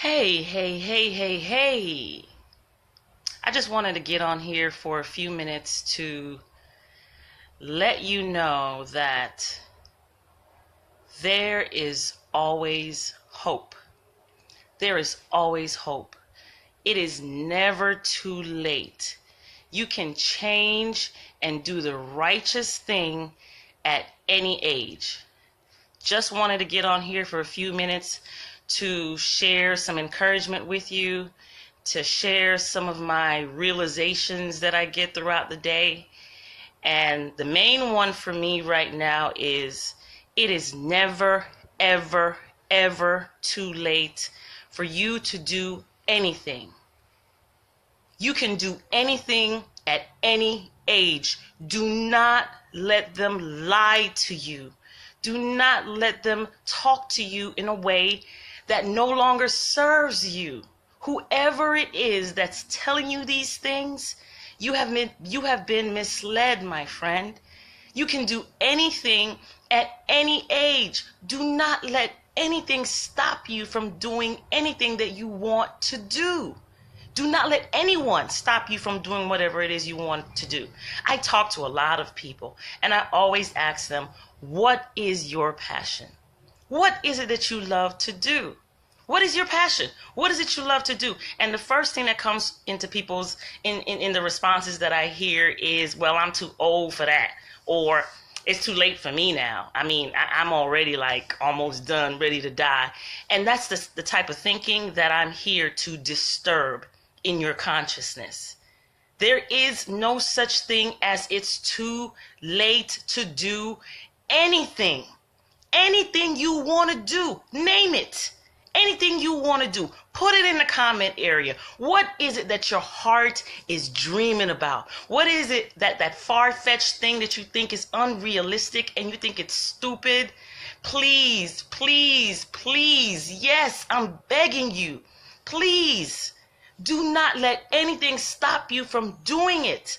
Hey. I just wanted to get on here for a few minutes to let you know that there is always hope. There is always hope. It is never too late. You can change and do the righteous thing at any age. Just wanted to get on here for a few minutes to share some encouragement with you, to share some of my realizations that I get throughout the day. And the main one for me right now is it is never, ever too late for you to do anything. You can do anything at any age. Do not let them lie to you. Do not let them talk to you in a way that no longer serves you. Whoever it is that's telling you these things, you have been misled, my friend. You can do anything at any age. Do not let anything stop you from doing anything that you want to do. Do not let anyone stop you from doing whatever it is you want to do. I talk to a lot of people, and I always ask them, what is your passion? What is it that you love to do? What is your passion? What is it you love to do? And the first thing that comes into people's, in the responses that I hear is, well, I'm too old for that. Or it's too late for me now. I mean, I'm already like almost done, ready to die. And that's the type of thinking that I'm here to disturb in your consciousness. There is no such thing as it's too late to do anything. Anything you want to do, name it. Anything you want to do, put it in the comment area. What is it that your heart is dreaming about? What is it that far-fetched thing that you think is unrealistic and you think it's stupid? Please, yes, I'm begging you. Please, do not let anything stop you from doing it.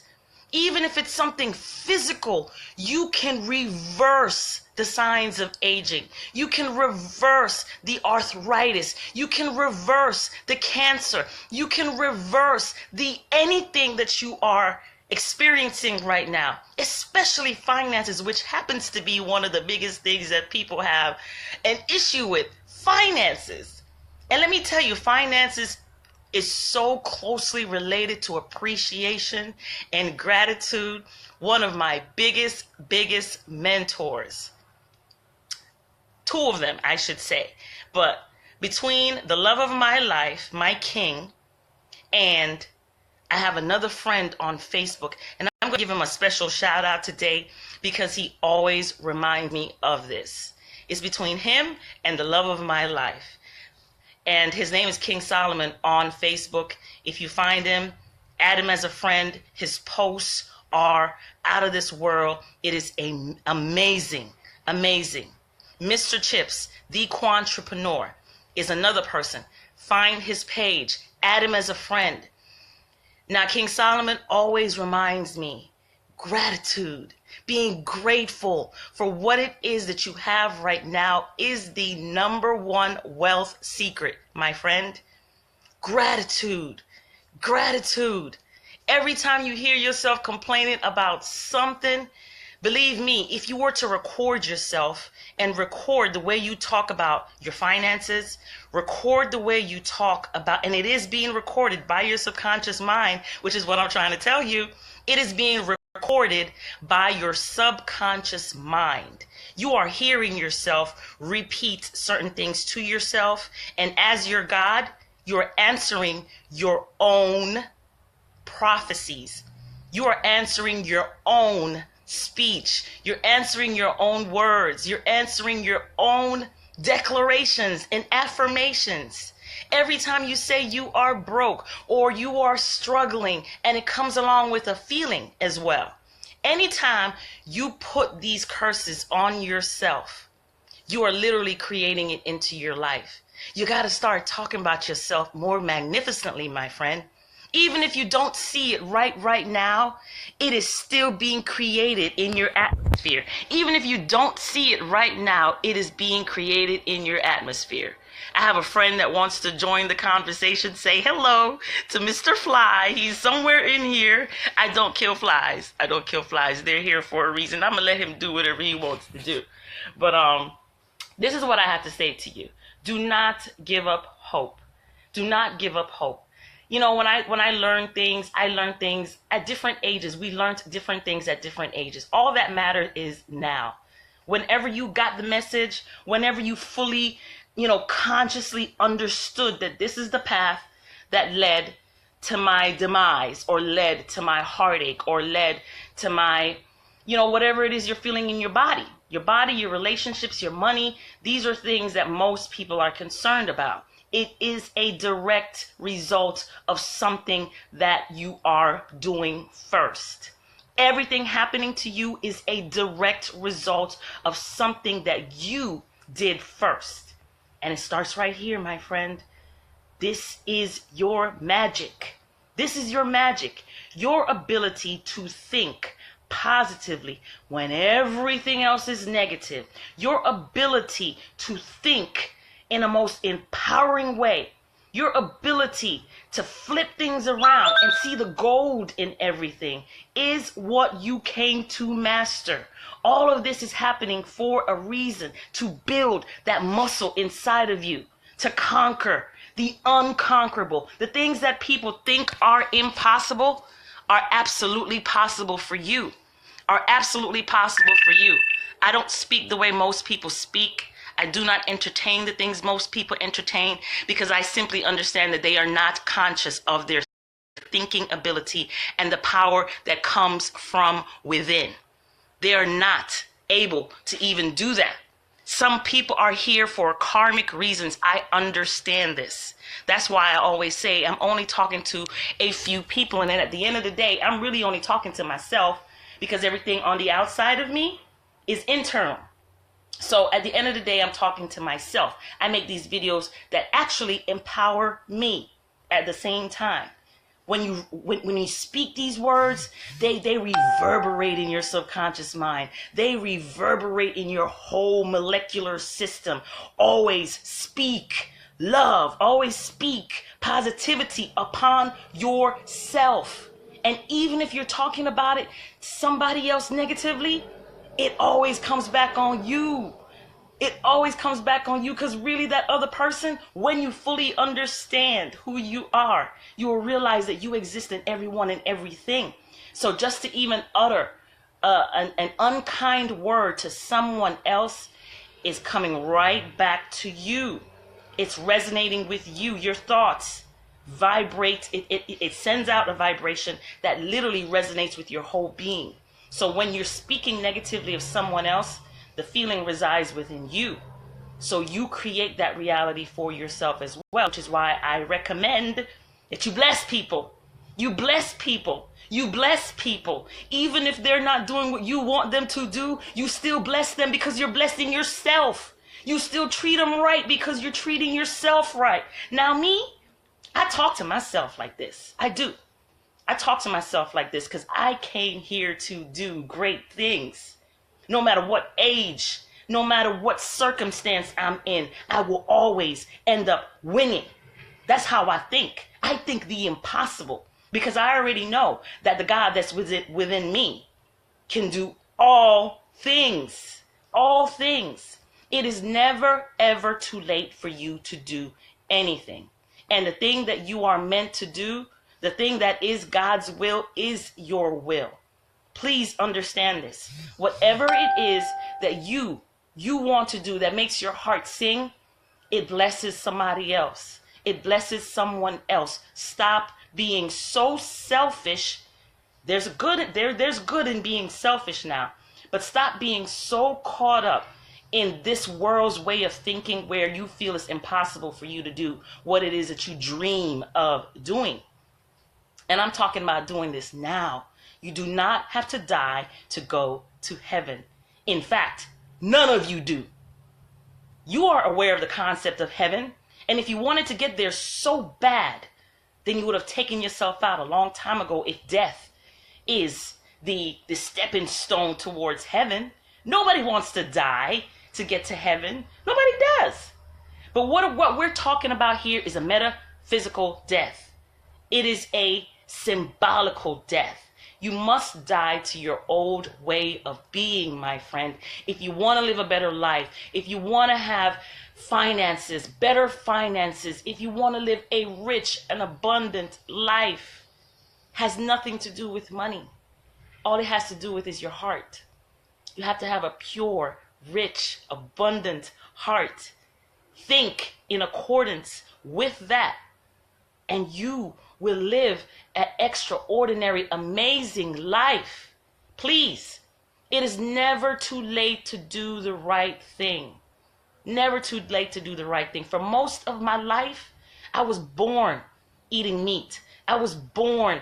Even if it's something physical, you can reverse the signs of aging. You can reverse the arthritis. You can reverse the cancer. You can reverse the anything that you are experiencing right now, especially finances, which happens to be one of the biggest things that people have an issue with. Finances. And let me tell you, finances is so closely related to appreciation and gratitude. One of my biggest mentors, two of them, I should say, but between the love of my life, my king, and I have another friend on Facebook, and I'm going to give him a special shout out today because he always reminds me of this. It's between him and the love of my life. And his name is King Solomon on Facebook. If you find him, add him as a friend. His posts are out of this world. It is amazing. Mr. Chips, the Quantrepreneur, is another person. Find his page. Add him as a friend. Now, King Solomon always reminds me, gratitude, being grateful for what it is that you have right now is the number one wealth secret, my friend. Gratitude. Every time you hear yourself complaining about something, believe me, if you were to record yourself and record the way you talk about your finances, record the way you talk about, and it is being recorded by your subconscious mind, which is what I'm trying to tell you, it is being recorded by your subconscious mind. You are hearing yourself repeat certain things to yourself, and as your God, you're answering your own prophecies. You are answering your own speech. You're answering your own words. You're answering your own declarations and affirmations. Every time you say you are broke or you are struggling, and it comes along with a feeling as well. Anytime you put these curses on yourself, you are literally creating it into your life. You got to start talking about yourself more magnificently, my friend. Even if you don't see it right now, it is still being created in your atmosphere. atmosphere. Even if you don't see it right now, it is being created in your atmosphere. I have a friend that wants to join the conversation. Say hello to Mr. Fly. He's somewhere in here. I don't kill flies. I don't kill flies. They're here for a reason. I'm going to let him do whatever he wants to do. But this is what I have to say to you. Do not give up hope. Do not give up hope. You know, when I learn things at different ages. We learned different things at different ages. All that matters is now. Whenever you got the message, whenever you fully, consciously understood that this is the path that led to my demise, or led to my heartache, or led to my, whatever it is you're feeling in your body, your relationships, your money. These are things that most people are concerned about. It is a direct result of something that you are doing first. Everything happening to you is a direct result of something that you did first. And it starts right here, my friend. This is your magic. This is your magic. Your ability to think positively when everything else is negative. Your ability to think in a most empowering way. Your ability to flip things around and see the gold in everything is what you came to master. All of this is happening for a reason, to build that muscle inside of you, to conquer the unconquerable. The things that people think are impossible are absolutely possible for you. Are absolutely possible for you. I don't speak the way most people speak. I do not entertain the things most people entertain, because I simply understand that they are not conscious of their thinking ability and the power that comes from within. They are not able to even do that. Some people are here for karmic reasons. I understand this. That's why I always say I'm only talking to a few people. And then at the end of the day, I'm really only talking to myself, because everything on the outside of me is internal. So at the end of the day, I'm talking to myself. I make these videos that actually empower me at the same time. When you speak these words, they reverberate in your subconscious mind. They reverberate in your whole molecular system. Always speak love. Always speak positivity upon yourself. And even if you're talking about it, somebody else negatively, it always comes back on you. It always comes back on you, because really that other person, when you fully understand who you are, you will realize that you exist in everyone and everything. So just to even utter an unkind word to someone else is coming right back to you. It's resonating with you. Your thoughts vibrate. It sends out a vibration that literally resonates with your whole being. So when you're speaking negatively of someone else, the feeling resides within you. So you create that reality for yourself as well, which is why I recommend that you bless people. You bless people. You bless people. Even if they're not doing what you want them to do, you still bless them, because you're blessing yourself. You still treat them right because you're treating yourself right. Now me, I talk to myself like this. I do. I talk to myself like this because I came here to do great things. No matter what age, no matter what circumstance I'm in, I will always end up winning. That's how I think. I think the impossible, because I already know that the God that's within me can do all things. All things. It is never, ever too late for you to do anything. And the thing that you are meant to do, the thing that is God's will, is your will. Please understand this. Whatever it is that you want to do that makes your heart sing, it blesses somebody else. It blesses someone else. Stop being so selfish. There's good in being selfish now, but stop being so caught up in this world's way of thinking, where you feel it's impossible for you to do what it is that you dream of doing. And I'm talking about doing this now. You do not have to die to go to heaven. In fact, none of you do. You are aware of the concept of heaven. And if you wanted to get there so bad, then you would have taken yourself out a long time ago, if death is the stepping stone towards heaven. Nobody wants to die to get to heaven. Nobody does. But what we're talking about here is a metaphysical death. It is a symbolical death. You must die to your old way of being, my friend. If you want to live a better life, if you want to have finances, better finances, if you want to live a rich and abundant life, has nothing to do with money. All it has to do with is your heart. You have to have a pure, rich, abundant heart. Think in accordance with that, and you will live an extraordinary, amazing life. Please, it is never too late to do the right thing. Never too late to do the right thing. For most of my life, I was born eating meat. I was born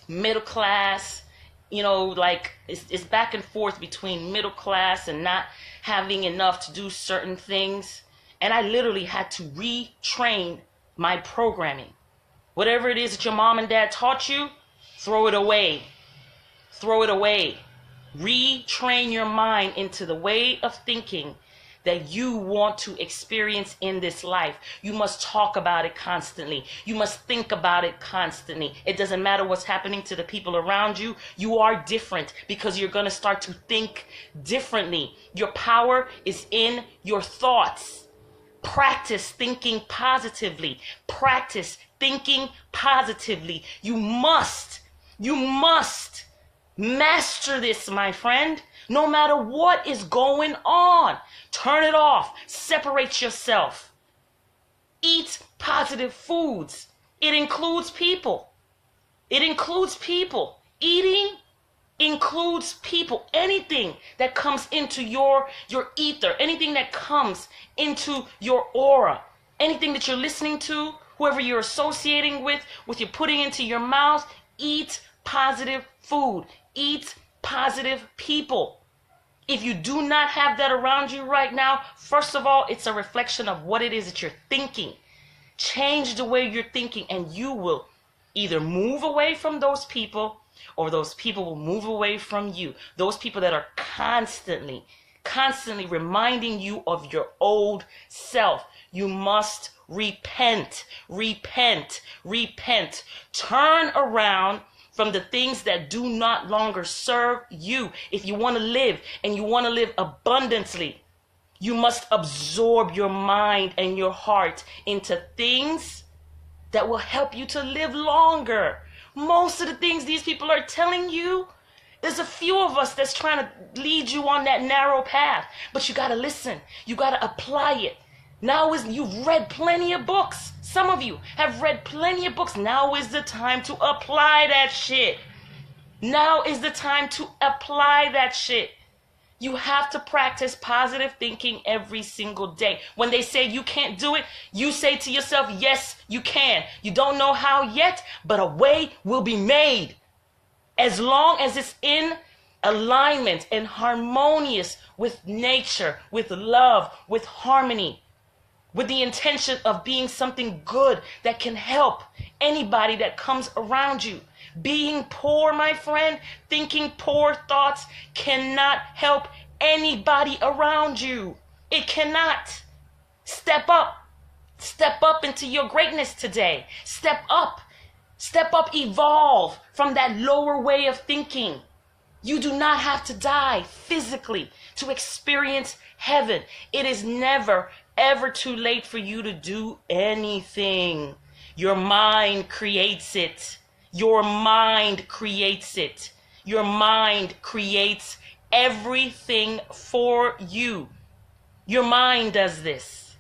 middle class, like it's back and forth between middle class and not having enough to do certain things. And I literally had to retrain my programming. Whatever it is that your mom and dad taught you, throw it away. Throw it away. Retrain your mind into the way of thinking that you want to experience in this life. You must talk about it constantly. You must think about it constantly. It doesn't matter what's happening to the people around you. You are different because you're going to start to think differently. Your power is in your thoughts. Practice thinking positively. Practice thinking positively. You must master this, my friend. No matter what is going on, turn it off. Separate yourself. Eat positive foods. It includes people. It includes people. Eating includes people. Anything that comes into your ether, anything that comes into your aura, anything that you're listening to, whoever you're associating with, what you're putting into your mouth, eat positive food. Eat positive people. If you do not have that around you right now, first of all, it's a reflection of what it is that you're thinking. Change the way you're thinking, and you will either move away from those people, or those people will move away from you. Those people that are constantly reminding you of your old self. You must repent. Turn around from the things that do not longer serve you. If you want to live, and you want to live abundantly, you must absorb your mind and your heart into things that will help you to live longer. Most of the things these people are telling you, there's a few of us that's trying to lead you on that narrow path, but you got to listen. You got to apply it. You've read plenty of books. Some of you have read plenty of books. Now is the time to apply that shit. Now is the time to apply that shit. You have to practice positive thinking every single day. When they say you can't do it, you say to yourself, yes, you can. You don't know how yet, but a way will be made. As long as it's in alignment and harmonious with nature, with love, with harmony, with the intention of being something good that can help anybody that comes around you. Being poor, my friend, thinking poor thoughts cannot help anybody around you. It cannot. Step up. Step up into your greatness today. Step up. Step up, evolve from that lower way of thinking. You do not have to die physically to experience heaven. It is never, ever too late for you to do anything. Your mind creates it. Your mind creates it. Your mind creates everything for you. Your mind does this.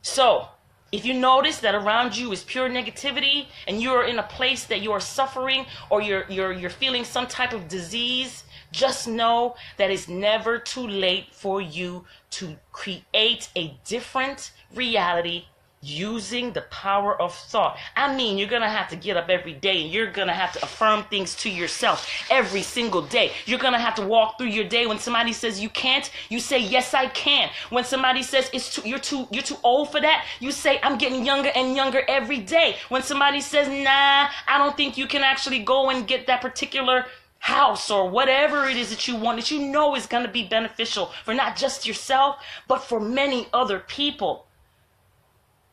So, if you notice that around you is pure negativity and you're in a place that you are suffering or you're feeling some type of disease, just know that it's never too late for you to create a different reality using the power of thought. I mean, you're going to have to get up every day and you're going to have to affirm things to yourself every single day. You're going to have to walk through your day. When somebody says you can't, you say, yes, I can. When somebody says you're too old for that, you say, I'm getting younger and younger every day. When somebody says, nah, I don't think you can actually go and get that particular house or whatever it is that you want, that you know is going to be beneficial for not just yourself, but for many other people,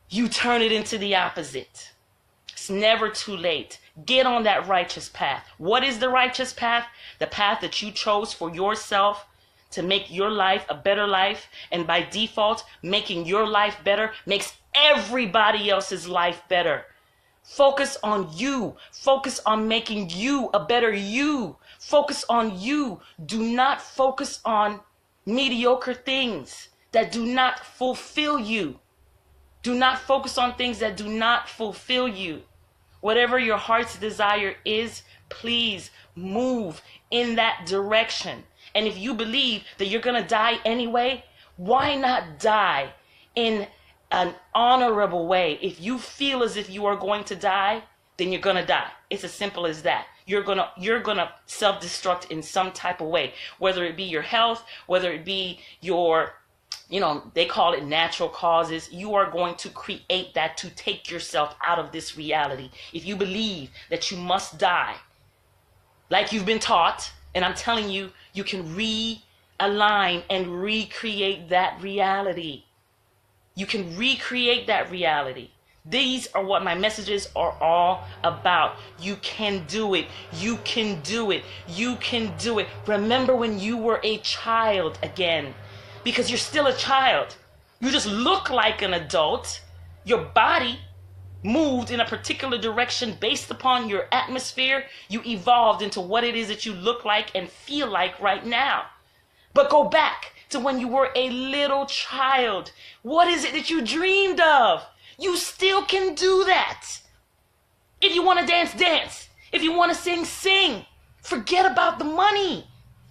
you turn it into the opposite. It's never too late. Get on that righteous path. What is the righteous path? The path that you chose for yourself to make your life a better life. And by default, making your life better makes everybody else's life better. Focus on you. Focus on making you a better you. Focus on you. Do not focus on mediocre things that do not fulfill you. Do not focus on things that do not fulfill you. Whatever your heart's desire is, please move in that direction. And if you believe that you're going to die anyway, why not die in an honorable way? If you feel as if you are going to die, then you're going to die. It's as simple as that. You're going to self-destruct in some type of way, whether it be your health, whether it be your, they call it natural causes. You are going to create that to take yourself out of this reality. If you believe that you must die, like you've been taught, and I'm telling you, you can realign and recreate that reality. You can recreate that reality. These are what my messages are all about. You can do it. You can do it. You can do it. Remember when you were a child again. Because you're still a child. You just look like an adult. Your body moved in a particular direction based upon your atmosphere. You evolved into what it is that you look like and feel like right now. But go back to when you were a little child. What is it that you dreamed of? You still can do that. If you want to dance, dance. If you want to sing, sing. Forget about the money.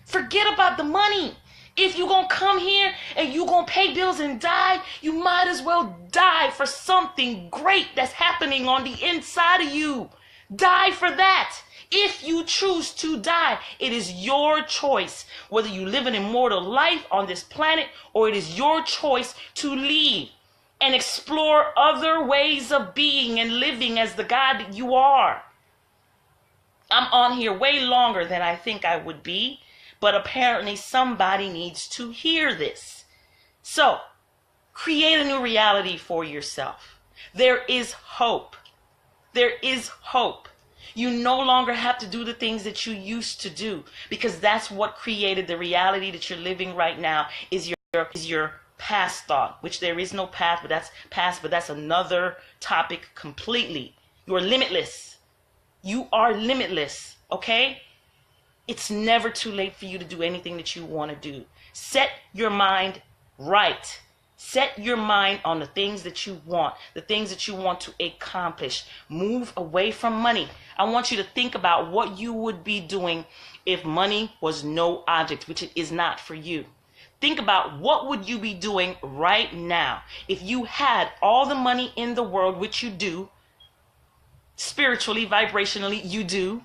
Forget about the money. If you're going to come here and you're going to pay bills and die, you might as well die for something great that's happening on the inside of you. Die for that. If you choose to die, it is your choice whether you live an immortal life on this planet or it is your choice to leave and explore other ways of being and living as the God that you are. I'm on here way longer than I think I would be. But apparently somebody needs to hear this. So, create a new reality for yourself. There is hope. There is hope. You no longer have to do the things that you used to do, because that's what created the reality that you're living right now is your past thought, which there is no path, but that's past, but that's another topic completely. You are limitless. You are limitless, okay? It's never too late for you to do anything that you want to do. Set your mind right. Set your mind on the things that you want, the things that you want to accomplish. Move away from money. I want you to think about what you would be doing if money was no object, which it is not for you. Think about what would you be doing right now if you had all the money in the world, which you do, spiritually, vibrationally, you do.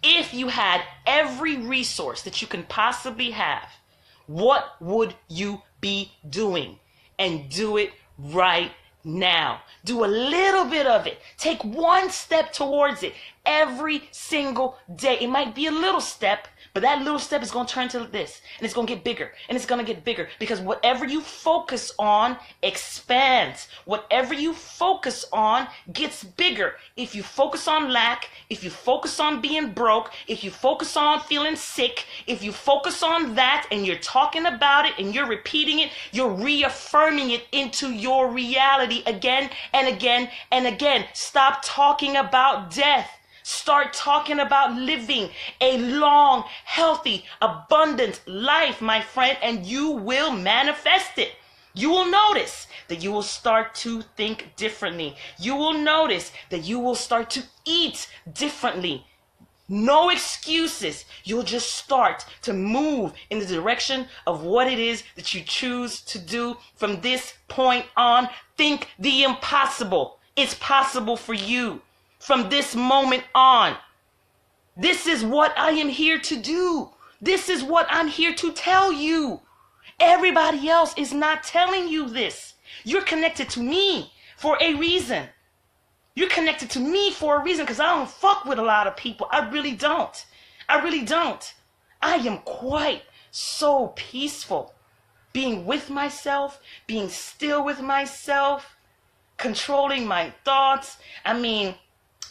If you had every resource that you can possibly have, what would you be doing? And do it right now. Do a little bit of it. Take one step towards it every single day. It might be a little step, but that little step is going to turn to this, and it's going to get bigger, and it's going to get bigger, because whatever you focus on expands. Whatever you focus on gets bigger. If you focus on lack, if you focus on being broke, if you focus on feeling sick, if you focus on that and you're talking about it and you're repeating it, you're reaffirming it into your reality again and again and again. Stop talking about death. Start talking about living a long, healthy, abundant life, my friend, and you will manifest it. You will notice that you will start to think differently. You will notice that you will start to eat differently. No excuses. You'll just start to move in the direction of what it is that you choose to do from this point on. Think the impossible. It's possible for you. From this moment on, this is what I am here to do. This is what I'm here to tell you. Everybody else is not telling you this. You're connected to me for a reason. You're connected to me for a reason, because I don't fuck with a lot of people. I really don't. I really don't. I am quite so peaceful. Being with myself, being still with myself, controlling my thoughts. I mean,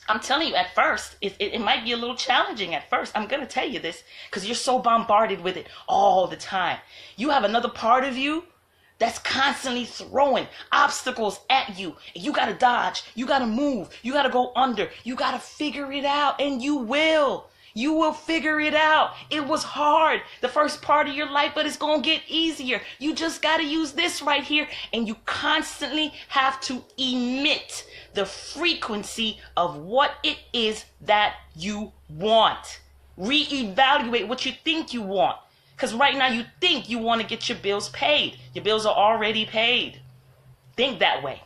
I'm telling you, at first, it might be a little challenging at first. I'm going to tell you this because you're so bombarded with it all the time. You have another part of you that's constantly throwing obstacles at you. You got to dodge. You got to move. You got to go under. You got to figure it out, and you will. You will figure it out. It was hard the first part of your life, but it's going to get easier. You just got to use this right here, and you constantly have to emit the frequency of what it is that you want. Reevaluate what you think you want. Because right now you think you want to get your bills paid. Your bills are already paid. Think that way.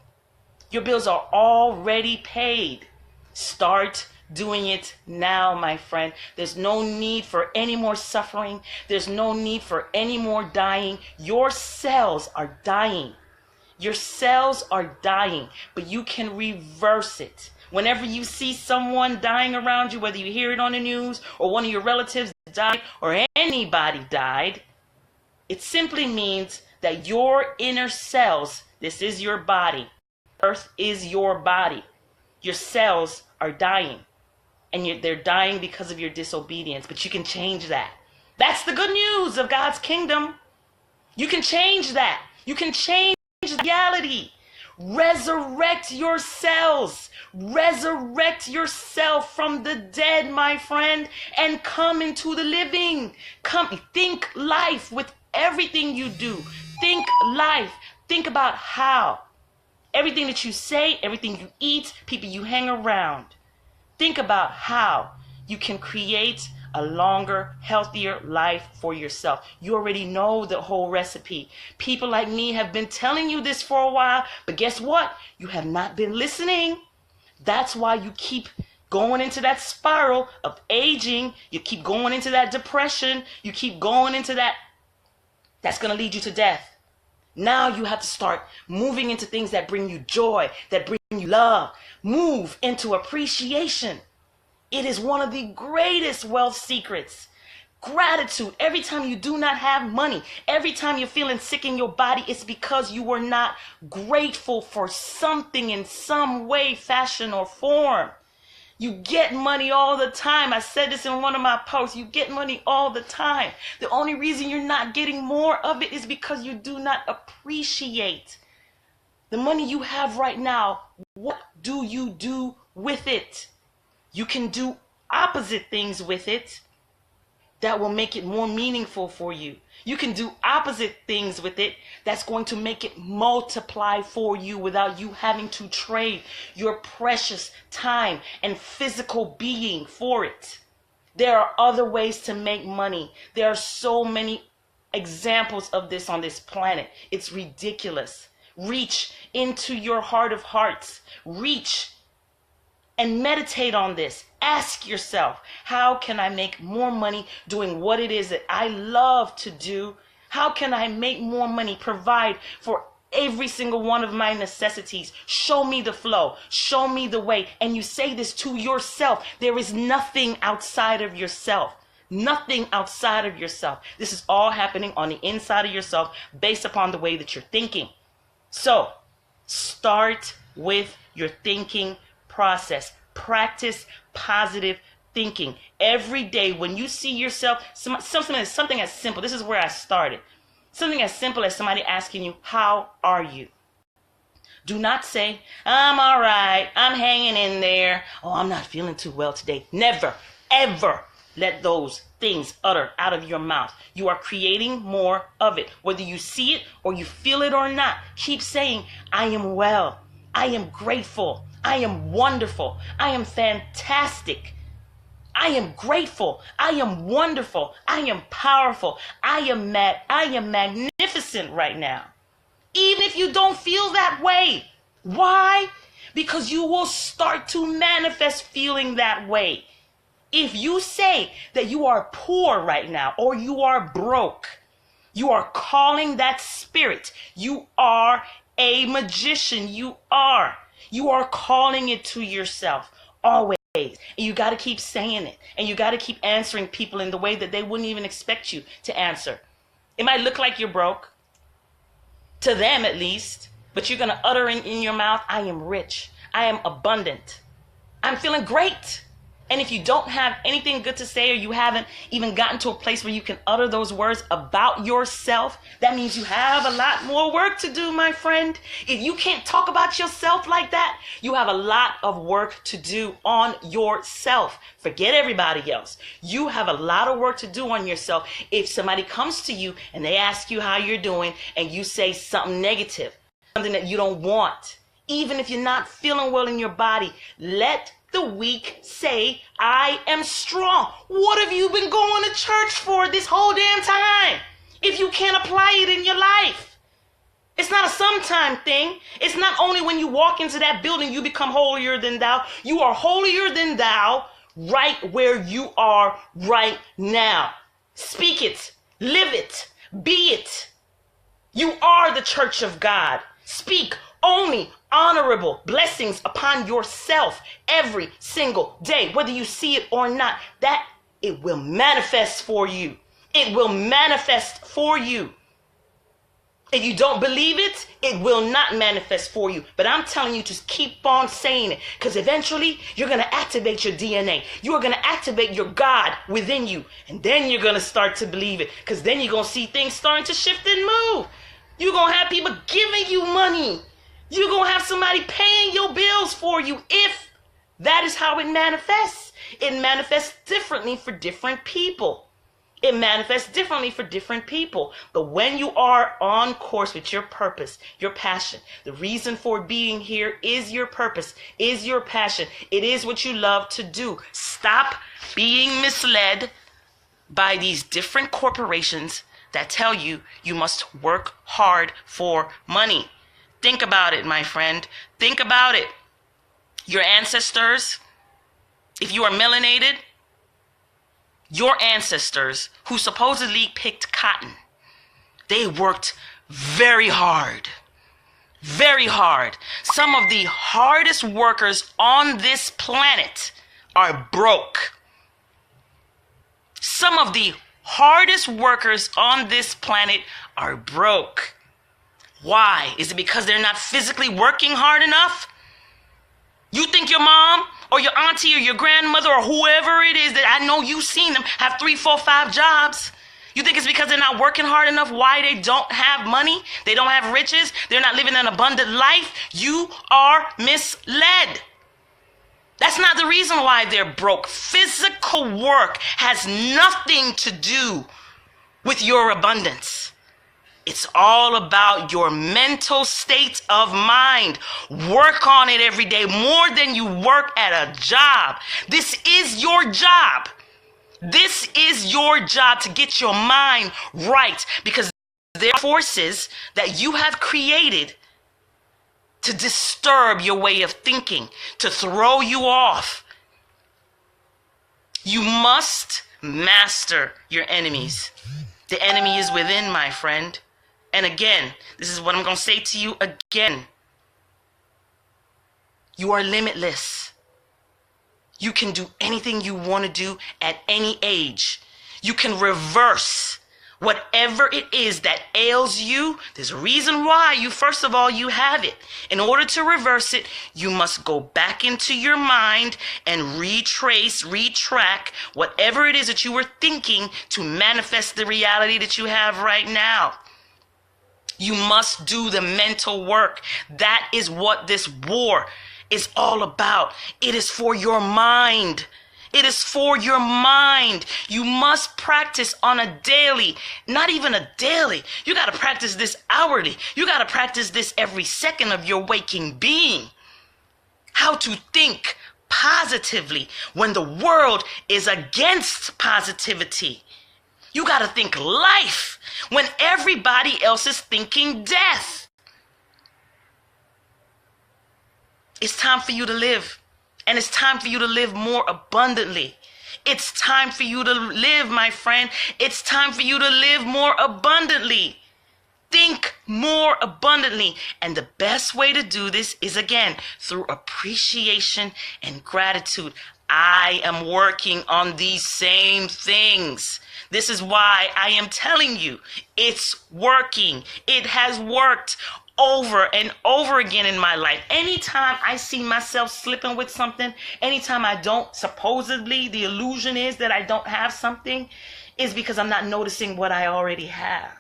Your bills are already paid. Start doing it now, my friend. There's no need for any more suffering. There's no need for any more dying. Your cells are dying. Your cells are dying, but you can reverse it. Whenever you see someone dying around you, whether you hear it on the news or one of your relatives died or anybody died, it simply means that your inner cells, this is your body. Earth is your body. Your cells are dying, and they're dying because of your disobedience, but you can change that. That's the good news of God's kingdom. You can change that. You can change reality. Resurrect your cells. Resurrect yourself from the dead, my friend, and come into the living. Come, think life with everything you do. Think life. Think about how. Everything that you say, everything you eat, people you hang around. Think about how you can create a longer, healthier life for yourself. You already know the whole recipe. People like me have been telling you this for a while, but guess what? You have not been listening. That's why you keep going into that spiral of aging. You keep going into that depression. You keep going into that. That's going to lead you to death. Now you have to start moving into things that bring you joy, that bring you love. Move into appreciation. It is one of the greatest wealth secrets. Gratitude. Every time you do not have money, every time you're feeling sick in your body, it's because you were not grateful for something in some way, fashion, or form. You get money all the time. I said this in one of my posts. You get money all the time. The only reason you're not getting more of it is because you do not appreciate the money you have right now. What do you do with it? You can do opposite things with it that will make it more meaningful for you. You can do opposite things with it that's going to make it multiply for you without you having to trade your precious time and physical being for it. There are other ways to make money. There are so many examples of this on this planet. It's ridiculous. Reach into your heart of hearts. Reach and meditate on this. Ask yourself, how can I make more money doing what it is that I love to do? How can I make more money, provide for every single one of my necessities? Show me the flow. Show me the way. And you say this to yourself. There is nothing outside of yourself. Nothing outside of yourself. This is all happening on the inside of yourself based upon the way that you're thinking. So, start with your thinking process. Practice positive thinking. Every day when you see yourself, something as simple, this is where I started. Something as simple as somebody asking you, how are you? Do not say, I'm all right, I'm hanging in there. Oh, I'm not feeling too well today. Never, ever let those things utter out of your mouth. You are creating more of it. Whether you see it or you feel it or not, keep saying, I am well. I am grateful. I am wonderful. I am fantastic. I am grateful. I am wonderful. I am powerful. I am magnificent right now. Even if you don't feel that way. Why? Because you will start to manifest feeling that way. If you say that you are poor right now or you are broke, you are calling that spirit. You are a magician. You are calling it to yourself. Always. And you got to keep saying it. And you got to keep answering people in the way that they wouldn't even expect you to answer. It might look like you're broke, to them at least, but you're going to utter in your mouth, I am rich. I am abundant. I'm feeling great. And if you don't have anything good to say, or you haven't even gotten to a place where you can utter those words about yourself, that means you have a lot more work to do, my friend. If you can't talk about yourself like that, you have a lot of work to do on yourself. Forget everybody else. You have a lot of work to do on yourself. If somebody comes to you and they ask you how you're doing and you say something negative, something that you don't want, even if you're not feeling well in your body, let the weak say, I am strong. What have you been going to church for this whole damn time if you can't apply it in your life? It's not a sometime thing. It's not only when you walk into that building you become holier than thou. You are holier than thou right where you are right now. Speak it, live it, be it. You are the church of God. Speak only honorable blessings upon yourself every single day, whether you see it or not. That it will manifest for you. It will manifest for you. If you don't believe it, it will not manifest for you. But I'm telling you to keep on saying it, because eventually you're going to activate your DNA. You are going to activate your God within you. And then you're going to start to believe it, because then you're going to see things starting to shift and move. You're going to have people giving you money. You're going to have somebody paying your bills for you if that is how it manifests. It manifests differently for different people. It manifests differently for different people. But when you are on course with your purpose, your passion, the reason for being here is your purpose, is your passion. It is what you love to do. Stop being misled by these different corporations that tell you you must work hard for money. Think about it, my friend. Think about it. Your ancestors, if you are melanated, your ancestors who supposedly picked cotton, they worked very hard. Very hard. Some of the hardest workers on this planet are broke. Some of the hardest workers on this planet are broke. Why? Is it because they're not physically working hard enough? You think your mom or your auntie or your grandmother or whoever it is that I know you've seen them have 3, 4, 5 jobs? You think it's because they're not working hard enough why they don't have money? They don't have riches? They're not living an abundant life? You are misled. That's not the reason why they're broke. Physical work has nothing to do with your abundance. It's all about your mental state of mind. Work on it every day more than you work at a job. This is your job. This is your job to get your mind right, because there are forces that you have created to disturb your way of thinking, to throw you off. You must master your enemies. The enemy is within, my friend. And again, this is what I'm going to say to you again. You are limitless. You can do anything you want to do at any age. You can reverse whatever it is that ails you. There's a reason why first of all, you have it. In order to reverse it, you must go back into your mind and retrack whatever it is that you were thinking to manifest the reality that you have right now. You must do the mental work. That is what this war is all about. It is for your mind. It is for your mind. You must practice on a daily, not even a daily. You got to practice this hourly. You got to practice this every second of your waking being. How to think positively when the world is against positivity. You got to think life when everybody else is thinking death. It's time for you to live. And it's time for you to live more abundantly. It's time for you to live, my friend. It's time for you to live more abundantly. Think more abundantly. And the best way to do this is, again, through appreciation and gratitude. I am working on these same things. This is why I am telling you it's working. It has worked over and over again in my life. Anytime I see myself slipping with something, anytime I don't, supposedly the illusion is that I don't have something, is because I'm not noticing what I already have.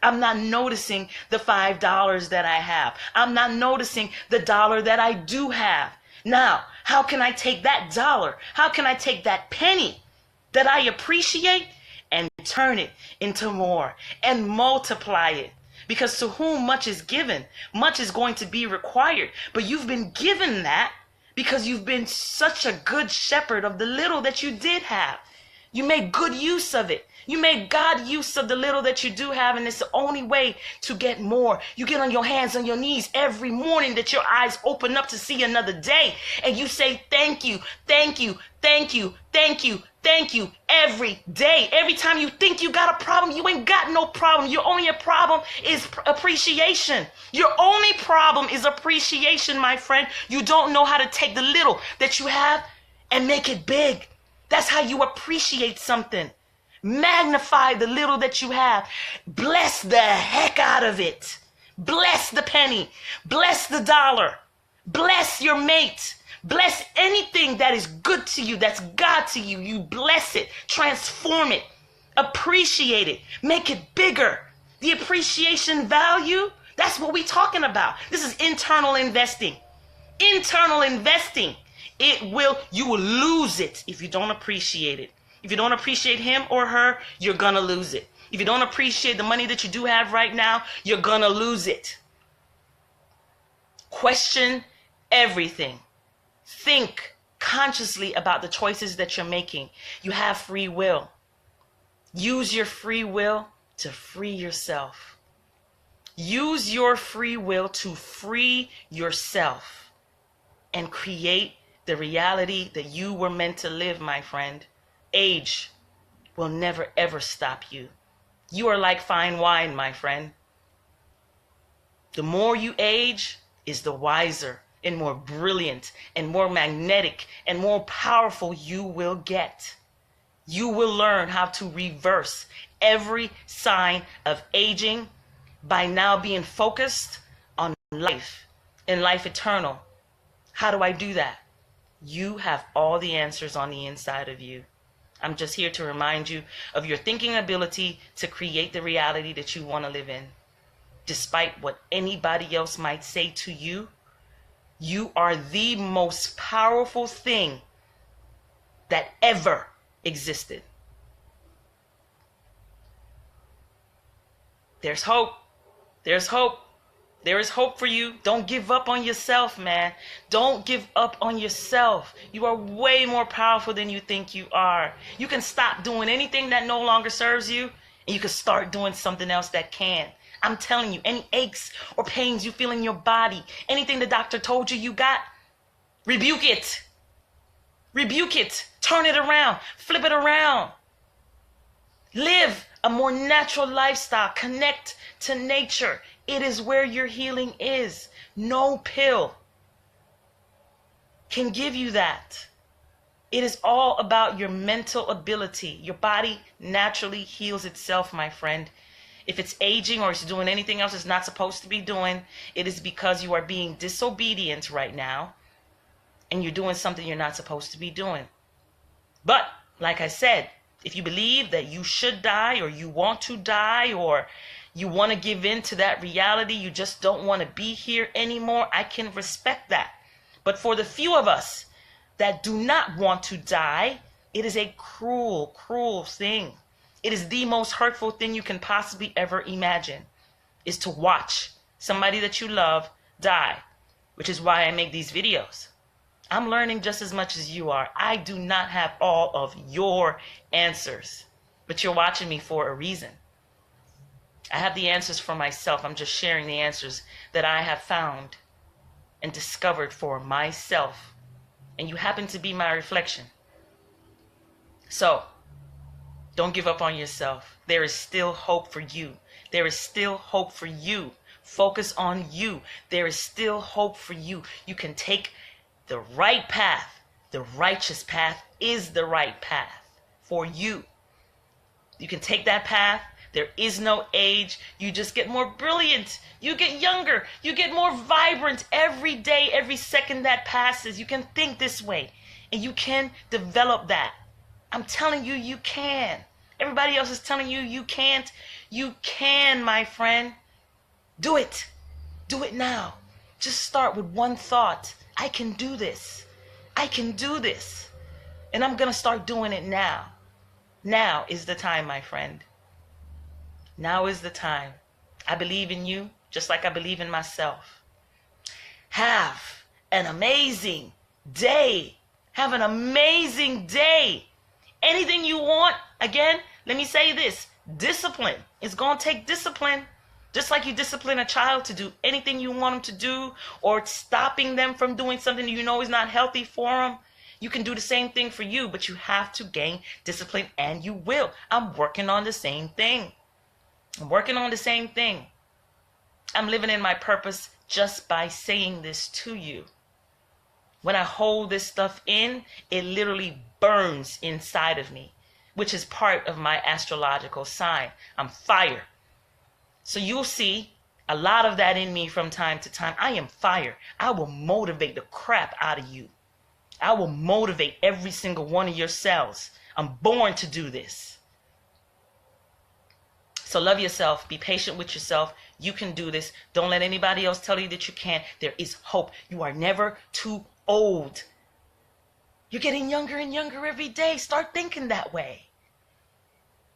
I'm not noticing the $5 that I have. I'm not noticing the dollar that I do have. Now, how can I take that dollar? How can I take that penny that I appreciate and turn it into more and multiply it? Because to whom much is given, much is going to be required. But you've been given that because you've been such a good shepherd of the little that you did have. You made good use of it. You made God use of the little that you do have, and it's the only way to get more. You get on your hands and your knees every morning that your eyes open up to see another day, and you say thank you, thank you, thank you, thank you, thank you every day. Every time you think you got a problem, you ain't got no problem. Your only problem is appreciation. Your only problem is appreciation, my friend. You don't know how to take the little that you have and make it big. That's how you appreciate something. Magnify the little that you have. Bless the heck out of it. Bless the penny. Bless the dollar. Bless your mate. Bless anything that is good to you, that's God to you. You bless it. Transform it. Appreciate it. Make it bigger. The appreciation value, that's what we're talking about. This is internal investing. Internal investing. You will lose it if you don't appreciate it. If you don't appreciate him or her, you're gonna lose it. If you don't appreciate the money that you do have right now, you're gonna lose it. Question everything. Think consciously about the choices that you're making. You have free will. Use your free will to free yourself. Use your free will to free yourself and create the reality that you were meant to live, my friend. Age will never ever stop you. You are like fine wine, my friend. The more you age is the wiser and more brilliant and more magnetic and more powerful you will get. You will learn how to reverse every sign of aging by now being focused on life and life eternal. How do I do that? You have all the answers on the inside of you. I'm just here to remind you of your thinking ability to create the reality that you want to live in. Despite what anybody else might say to you, you are the most powerful thing that ever existed. There's hope. There's hope. There is hope for you. Don't give up on yourself, man. Don't give up on yourself. You are way more powerful than you think you are. You can stop doing anything that no longer serves you, and you can start doing something else that can. I'm telling you, any aches or pains you feel in your body, anything the doctor told you got, rebuke it. Rebuke it. Turn it around. Flip it around. Live a more natural lifestyle. Connect to nature. It is where your healing is. No pill can give you that. It is all about your mental ability. Your body naturally heals itself, my friend. If it's aging or it's doing anything else it's not supposed to be doing, it is because you are being disobedient right now and you're doing something you're not supposed to be doing. But, like I said, if you believe that you should die or you want to die or you want to give in to that reality, you just don't want to be here anymore, I can respect that. But for the few of us that do not want to die, it is a cruel, cruel thing. It is the most hurtful thing you can possibly ever imagine, is to watch somebody that you love die, which is why I make these videos. I'm learning just as much as you are. I do not have all of your answers, but you're watching me for a reason. I have the answers for myself. I'm just sharing the answers that I have found and discovered for myself. And you happen to be my reflection. So, don't give up on yourself. There is still hope for you. There is still hope for you. Focus on you. There is still hope for you. You can take the right path. The righteous path is the right path for you. You can take that path. There is no age. You just get more brilliant. You get younger. You get more vibrant every day, every second that passes. You can think this way and you can develop that. I'm telling you, you can. Everybody else is telling you you can't. You can, my friend. Do it. Do it now. Just start with one thought. I can do this. I can do this. And I'm going to start doing it now. Now is the time, my friend. Now is the time. I believe in you just like I believe in myself. Have an amazing day. Have an amazing day. Anything you want, again, let me say this. Discipline. It's going to take discipline. Just like you discipline a child to do anything you want them to do, or stopping them from doing something you know is not healthy for them. You can do the same thing for you, but you have to gain discipline, and you will. I'm working on the same thing. I'm working on the same thing. I'm living in my purpose just by saying this to you. When I hold this stuff in, it literally burns inside of me, which is part of my astrological sign. I'm fire. So you'll see a lot of that in me from time to time. I am fire. I will motivate the crap out of you. I will motivate every single one of your cells. I'm born to do this. So love yourself. Be patient with yourself. You can do this. Don't let anybody else tell you that you can't. There is hope. You are never too old. You're getting younger and younger every day. Start thinking that way.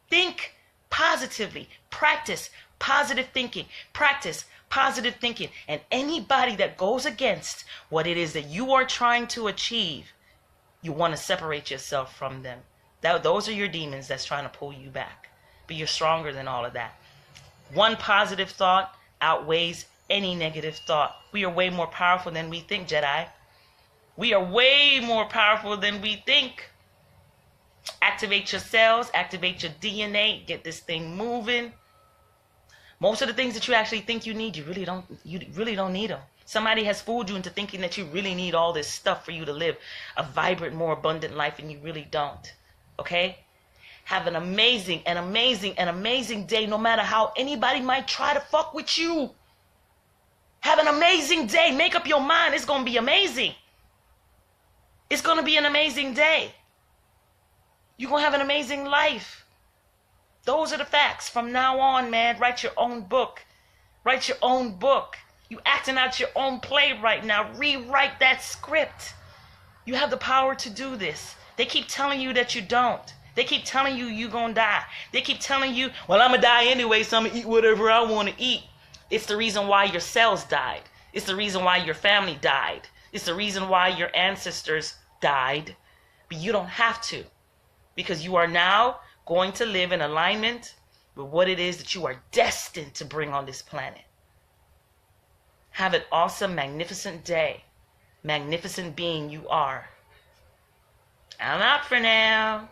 Think positively. Practice positive thinking. Practice positive thinking. And anybody that goes against what it is that you are trying to achieve, you want to separate yourself from them. Those are your demons that's trying to pull you back. But you're stronger than all of that. One positive thought outweighs any negative thought. We are way more powerful than we think, Jedi. We are way more powerful than we think. Activate your cells, activate your DNA, get this thing moving. Most of the things that you actually think you need, you really don't need them. Somebody has fooled you into thinking that you really need all this stuff for you to live a vibrant, more abundant life, and you really don't. Okay? Have an amazing day, no matter how anybody might try to fuck with you. Have an amazing day. Make up your mind. It's going to be amazing. It's going to be an amazing day. You're going to have an amazing life. Those are the facts. From now on, man, write your own book. Write your own book. You acting out your own play right now. Rewrite that script. You have the power to do this. They keep telling you that you don't. They keep telling you you're going to die. They keep telling you, well, I'm going to die anyway, so I'm going to eat whatever I want to eat. It's the reason why your cells died. It's the reason why your family died. It's the reason why your ancestors died. But you don't have to, because you are now going to live in alignment with what it is that you are destined to bring on this planet. Have an awesome, magnificent day. Magnificent being you are. I'm out for now.